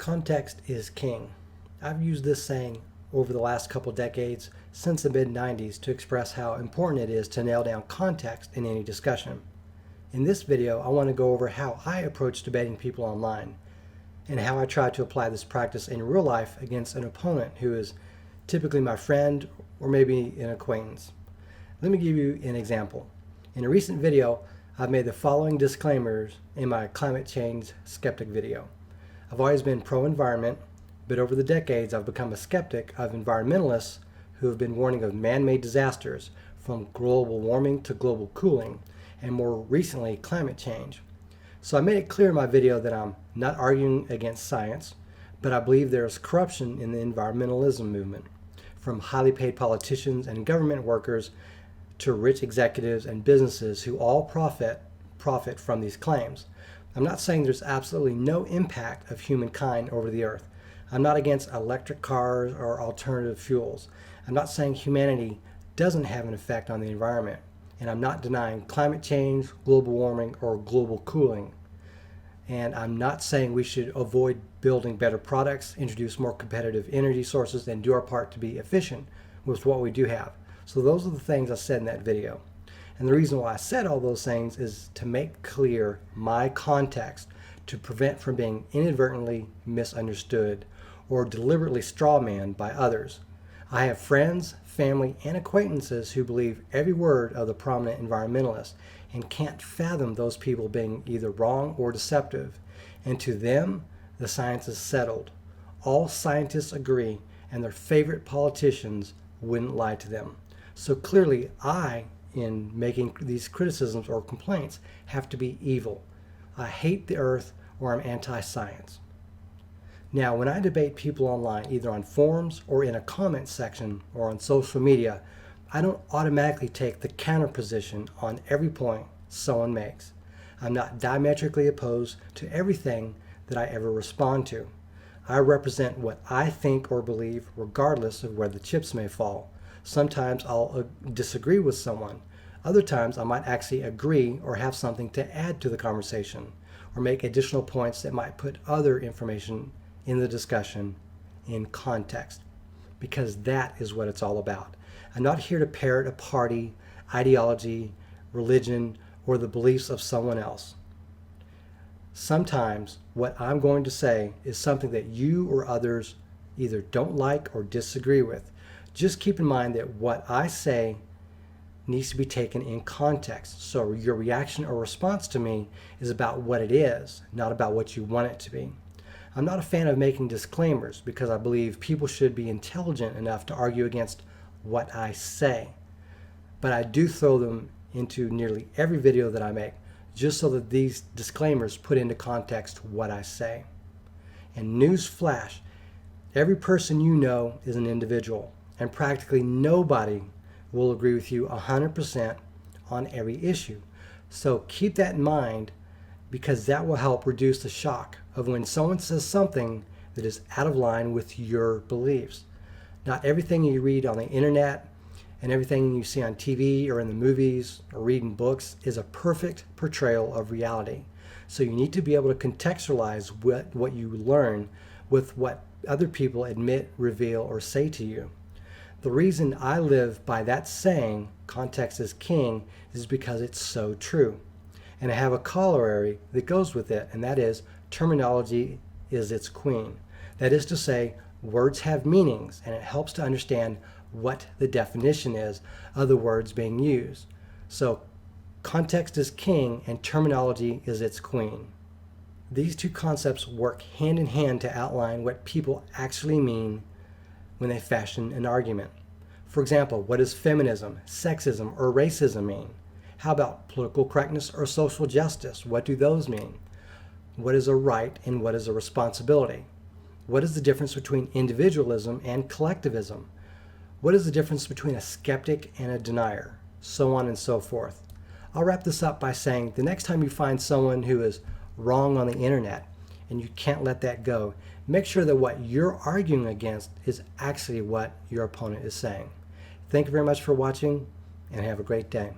Context is king. I've used this saying over the last couple decades, since the mid-90s, to express how important it is to nail down context in any discussion. In this video, I want to go over how I approach debating people online and how I try to apply this practice in real life against an opponent who is typically my friend or maybe an acquaintance. Let me give you an example. In a recent video, I've made the following disclaimers in my climate change skeptic video. I've always been pro-environment, but over the decades I've become a skeptic of environmentalists who have been warning of man-made disasters from global warming to global cooling, and more recently climate change. So I made it clear in my video that I'm not arguing against science, but I believe there is corruption in the environmentalism movement, from highly paid politicians and government workers to rich executives and businesses who all profit from these claims. I'm not saying there's absolutely no impact of humankind over the earth. I'm not against electric cars or alternative fuels. I'm not saying humanity doesn't have an effect on the environment. And I'm not denying climate change, global warming, or global cooling. And I'm not saying we should avoid building better products, introduce more competitive energy sources, and do our part to be efficient with what we do have. So those are the things I said in that video. And the reason why I said all those things is to make clear my context, to prevent from being inadvertently misunderstood or deliberately strawmanned by others. I have friends, family, and acquaintances who believe every word of the prominent environmentalists and can't fathom those people being either wrong or deceptive. And to them, the science is settled. All scientists agree, and their favorite politicians wouldn't lie to them. So clearly, I, in making these criticisms or complaints, have to be evil. I hate the earth, or I'm anti-science. Now, when I debate people online, either on forums or in a comment section or on social media, I don't automatically take the counter position on every point someone makes. I'm not diametrically opposed to everything that I ever respond to. I represent what I think or believe regardless of where the chips may fall. Sometimes I'll disagree with someone. Other times I might actually agree or have something to add to the conversation or make additional points that might put other information in the discussion in context, because that is what it's all about. I'm not here to parrot a party, ideology, religion, or the beliefs of someone else. Sometimes what I'm going to say is something that you or others either don't like or disagree with. Just keep in mind that what I say needs to be taken in context. So your reaction or response to me is about what it is, not about what you want it to be. I'm not a fan of making disclaimers because I believe people should be intelligent enough to argue against what I say. But I do throw them into nearly every video that I make, just so that these disclaimers put into context what I say. And news flash, every person you know is an individual, and practically nobody will agree with you 100% on every issue. So keep that in mind, because that will help reduce the shock of when someone says something that is out of line with your beliefs. Not everything you read on the internet and everything you see on TV or in the movies or reading books is a perfect portrayal of reality. So you need to be able to contextualize what you learn with what other people admit, reveal, or say to you. The reason I live by that saying, context is king, is because it's so true. And I have a corollary that goes with it, and that is terminology is its queen. That is to say, words have meanings, and it helps to understand what the definition is of the words being used. So context is king and terminology is its queen. These two concepts work hand in hand to outline what people actually mean when they fashion an argument. For example, what does feminism, sexism, or racism mean? How about political correctness or social justice? What do those mean? What is a right and what is a responsibility? What is the difference between individualism and collectivism? What is the difference between a skeptic and a denier? So on and so forth. I'll wrap this up by saying the next time you find someone who is wrong on the internet and you can't let that go, make sure that what you're arguing against is actually what your opponent is saying. Thank you very much for watching, and have a great day.